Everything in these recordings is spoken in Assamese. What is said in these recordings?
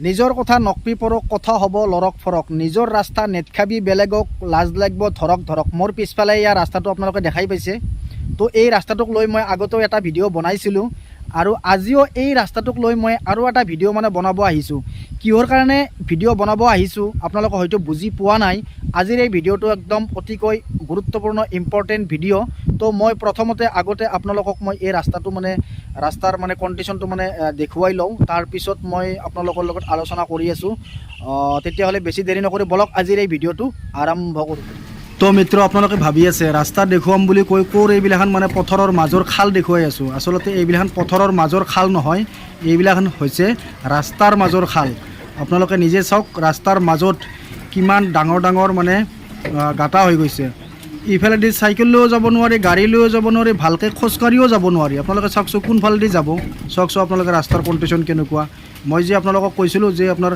নিজৰ কথা নকপি পৰক, কথা হ'ব লৰক ফৰক। নিজৰ ৰাস্তা নেটখাবি বেলেগক, লাজ লাগিব ধৰক ধৰক। মোৰ পিছফালে ইয়াৰ ৰাস্তাটো আপোনালোকে দেখাই পাইছে। তো এই ৰাস্তাটোক লৈ মই আগতেও এটা ভিডিঅ' বনাইছিলোঁ আৰু আজিও এই ৰাস্তাটোক লৈ মই আৰু এটা ভিডিঅ' মানে বনাব আহিছোঁ। কিহৰ কাৰণে ভিডিঅ' বনাব আহিছোঁ আপোনালোকে হয়তো বুজি পোৱা নাই। আজিৰ এই ভিডিঅ'টো একদম অতিকৈ গুৰুত্বপূৰ্ণ ইম্পৰ্টেণ্ট ভিডিঅ'। তো মই প্ৰথমতে আগতে আপোনালোকক মই এই ৰাস্তাটো মানে ৰাস্তাৰ মানে কণ্ডিশ্যনটো মানে দেখুৱাই লওঁ, তাৰপিছত মই আপোনালোকৰ লগত আলোচনা কৰি আছোঁ। তেতিয়াহ'লে বেছি দেৰি নকৰি বলক আজিৰ এই ভিডিঅ'টো আৰম্ভ কৰোঁ। তো মিত্ৰ, আপোনালোকে ভাবি আছে ৰাস্তা দেখুৱাম বুলি কৈ ক'ৰ এইবিলাখন মানে পথাৰৰ মাজৰ খাল দেখুৱাই আছোঁ। আচলতে এইবিলাখন পথাৰৰ মাজৰ খাল নহয়, এইবিলাখন হৈছে ৰাস্তাৰ মাজৰ খাল। আপোনালোকে নিজে চাওক ৰাস্তাৰ মাজত কিমান ডাঙৰ ডাঙৰ মানে গাঁটা হৈ গৈছে। ইফালেদি চাইকেল লৈও যাব নোৱাৰি, গাড়ী লৈও যাব নোৱাৰি, ভালকৈ খোজকাঢ়িও যাব নোৱাৰি। আপোনালোকে চাওকচোন কোনফালেদি যাব, চাওকচোন আপোনালোকে ৰাস্তাৰ কণ্ডিশ্যন কেনেকুৱা। মই যে আপোনালোকক কৈছিলোঁ যে আপোনাৰ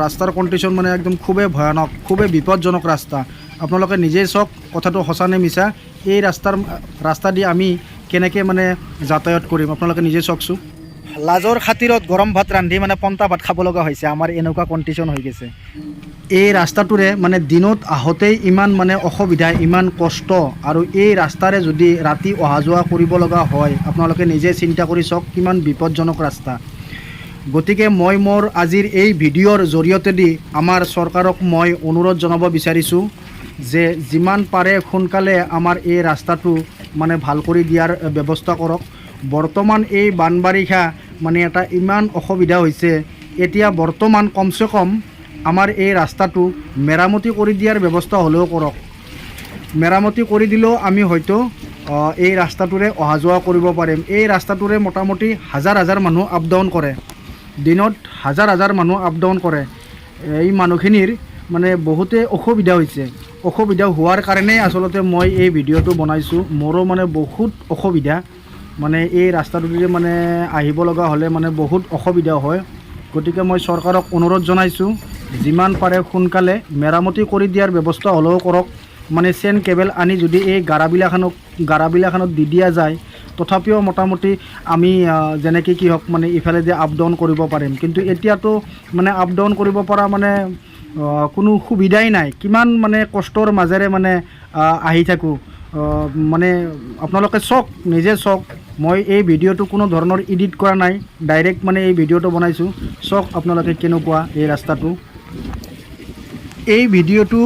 ৰাস্তাৰ কণ্ডিশ্যন মানে একদম খুবেই ভয়ানক, খুবেই বিপদজনক ৰাস্তা। আপোনালোকে নিজেই চাওক কথাটো সঁচা নে মিছা। এই ৰাস্তা দি আমি কেনেকৈ মানে যাতায়াত কৰিম আপোনালোকে নিজে চাওকচোন। লাজৰ খাতিৰত গৰম ভাত ৰান্ধি মানে পন্তা ভাত খাব লগা হৈছে, আমাৰ এনেকুৱা কণ্ডিশ্যন হৈ গৈছে। এই ৰাস্তাটোৰে মানে দিনত আহোঁতেই ইমান মানে অসুবিধা, ইমান কষ্ট, আৰু এই ৰাস্তাৰে যদি ৰাতি অহা যোৱা কৰিব লগা হয় আপোনালোকে নিজে চিন্তা কৰি চাওক কিমান বিপদজনক ৰাস্তা। গতিকে মই মোৰ আজিৰ এই ভিডিঅ'ৰ জৰিয়তেদি আমাৰ চৰকাৰক মই অনুৰোধ জনাব বিচাৰিছোঁ যে যিমান পাৰে সোনকালে আমাৰ এই ৰাস্তাটো মানে ভাল কৰি দিয়াৰ ব্যৱস্থা কৰক। বৰ্তমান এই বানবাৰিষা মানে এটা ইমান অসুবিধা হৈছে, এতিয়া বৰ্তমান কমচে কম আমাৰ এই ৰাস্তাটো মেৰামতি কৰি দিয়াৰ ব্যৱস্থা হ'লেও কৰক। মেৰামতি কৰি দিলেও আমি হয়তো এই ৰাস্তাটোৰে অহা যোৱা কৰিব পাৰিম। এই ৰাস্তাটোৰে মোটামুটি হাজাৰ হাজাৰ মানুহ আপ ডাউন কৰে, দিনত হাজাৰ হাজাৰ মানুহ আপ ডাউন কৰে। এই মানুহখিনিৰ মানে বহুতে অসুবিধা হৈছে। অসুবিধা হোৱাৰ কাৰণেই আচলতে মই এই ভিডিঅ'টো বনাইছোঁ। মোৰো মানে বহুত অসুবিধা, মানে এই ৰাস্তাটোৰে মানে আহিব লগা হ'লে মানে বহুত অসুবিধা হয়। গতিকে মই চৰকাৰক অনুৰোধ জনাইছোঁ যিমান পাৰে সোনকালে মেৰামতি কৰি দিয়াৰ ব্যৱস্থা হ'লেও কৰক। মানে চেন কেবেল আনি যদি এই গাৰাবিলাখনত দি দিয়া যায় তথাপিও মোটামুটি আমি যেনেকৈ কি হওক মানে ইফালেদি আপ ডাউন কৰিব পাৰিম। কিন্তু এতিয়াতো মানে আপ ডাউন কৰিব পৰা মানে কোনো সুবিধাই নাই। কিমান মানে কষ্টৰ মাজেৰে মানে আহি থাকোঁ। মানে আপোনালোকে চাওক, নিজে চাওক। মই এই ভিডিঅ'টো কোনো ধৰণৰ এডিট কৰা নাই, ডাইৰেক্ট মানে এই ভিডিঅ'টো বনাইছোঁ। চাওক আপোনালোকে কেনেকুৱা এই ৰাস্তাটো। এই ভিডিঅ'টো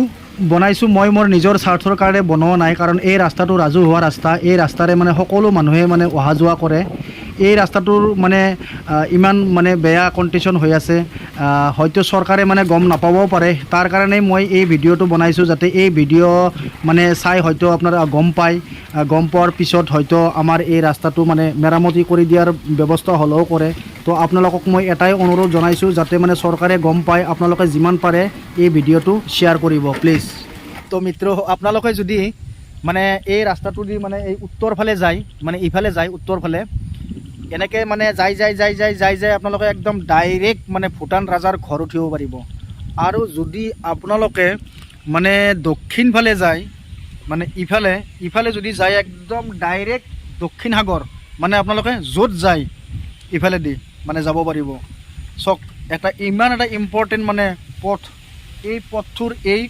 বনাইছোঁ মই মোৰ নিজৰ স্বাৰ্থৰ কাৰণে বনোৱা নাই, কাৰণ এই ৰাস্তাটো ৰাজহুৱা ৰাস্তা। এই ৰাস্তাৰে মানে সকলো মানুহে মানে অহা যোৱা কৰে। এই ৰাস্তাটোৰ মানে ইমান মানে বেয়া কণ্ডিশ্যন হৈ আছে, হয়তো চৰকাৰে মানে গম নাপাবও পাৰে। তাৰ কাৰণেই মই এই ভিডিঅ'টো বনাইছোঁ, যাতে এই ভিডিঅ' মানে চাই হয়তো আপোনারা গম পায়। গম পোৱাৰ পিছত হয়তো আমাৰ এই ৰাস্তাটো মানে মেৰামতি কৰি দিয়াৰ ব্যৱস্থা হ'লেও কৰে। তো আপোনালোকক মই এটাই অনুৰোধ জনাইছোঁ যাতে মানে চৰকাৰে গম পায়। আপোনালোকে যিমান পাৰে এই ভিডিঅ'টো শ্বেয়াৰ কৰিব প্লিজ। তো মিত্ৰ, আপোনালোকে যদি মানে এই ৰাস্তাটো দি মানে এই উত্তৰ ফালে যায়, মানে ইফালে যায় উত্তৰ ফালে, এনেকৈ মানে যাই আপোনালোকে একদম ডাইৰেক্ট মানে ভূটান ৰাজাৰ ঘৰ উঠিব পাৰিব। আৰু যদি আপোনালোকে মানে দক্ষিণ ফালে যায়, মানে ইফালে যদি যায় একদম ডাইৰেক্ট দক্ষিণ সাগৰ, মানে আপোনালোকে য'ত যায় ইফালেদি মানে যাব পাৰিব। চাওক, ইমান এটা ইম্পৰ্টেণ্ট মানে পথ, এই পথটোৰ এই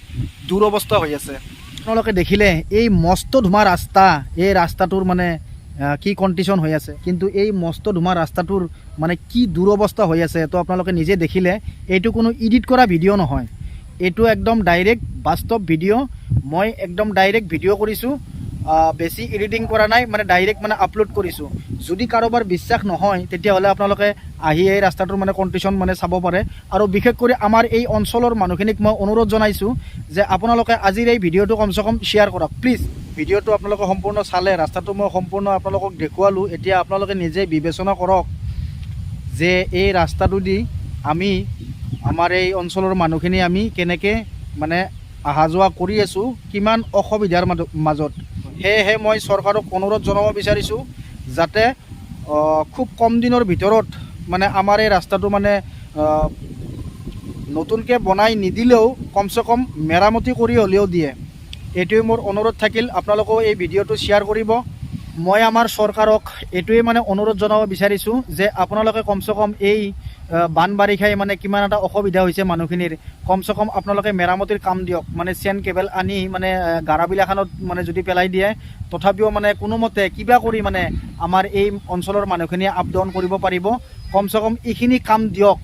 দুৰৱস্থা হৈ আছে। আপোনালোকে দেখিলে এই মস্ত ধুমা ৰাস্তা, এই ৰাস্তাটোৰ মানে কি কণ্ডিশ্যন হৈ আছে, কিন্তু এই মস্ত ধুমা ৰাস্তাটোৰ মানে কি দুৰৱস্থা হৈ আছে তো আপোনালোকে নিজে দেখিলে। এইটো কোনো এডিট কৰা ভিডিঅ' নহয়, এইটো একদম ডাইৰেক্ট বাস্তৱ ভিডিঅ'। মই একদম ডাইৰেক্ট ভিডিঅ' কৰিছোঁ, বেছি এডিটিং কৰা নাই, মানে ডাইৰেক্ট মানে আপলোড কৰিছোঁ। যদি কাৰোবাৰ বিশ্বাস নহয় তেতিয়াহ'লে আপোনালোকে আহি এই ৰাস্তাটোৰ মানে কণ্ডিশ্যন মানে চাব পাৰে। আৰু বিশেষ কৰি আমাৰ এই অঞ্চলৰ মানুহখিনিক মই অনুৰোধ জনাইছোঁ যে আপোনালোকে আজিৰ এই ভিডিঅ'টো কমচে কম শ্বেয়াৰ কৰক প্লিজ। ভিডিঅ'টো আপোনালোকে সম্পূৰ্ণ চালে, ৰাস্তাটো মই সম্পূৰ্ণ আপোনালোকক দেখুৱালোঁ। এতিয়া আপোনালোকে নিজে বিবেচনা কৰক যে এই ৰাস্তাটো দি আমি আমাৰ এই অঞ্চলৰ মানুহখিনি আমি কেনেকৈ মানে অহা যোৱা কৰি আছোঁ, কিমান অসুবিধাৰ মাজত। সেয়েহে মই চৰকাৰক অনুৰোধ জনাব বিচাৰিছোঁ যাতে খুব কম দিনৰ ভিতৰত মানে আমাৰ এই ৰাস্তাটো মানে নতুনকৈ বনাই নিদিলেও কমচে কম মেৰামতি কৰি হ'লেও দিয়ে। এইটোৱে মোৰ অনুৰোধ থাকিল। আপোনালোকেও এই ভিডিঅ'টো শ্বেয়াৰ কৰিব। মই আমাৰ চৰকাৰক এইটোৱে মানে অনুৰোধ জনাব বিচাৰিছোঁ যে আপোনালোকে কমচে কম এই বান বাৰিষাই মানে কিমান এটা অসুবিধা হৈছে মানুহখিনিৰ কমচে কম আপোনালোকে মেৰামতিৰ কাম দিয়ক মানে চেন কেবল আনি মানে গাৰাবিলাখনত মানে যদি পেলাই দিয়ে তথাপিও মানে কোনোমতে কিবা কৰি মানে আমাৰ এই অঞ্চলৰ মানুহখিনিয়ে আপ ডাউন কৰিব পাৰিব কমচে কম এইখিনি কাম দিয়ক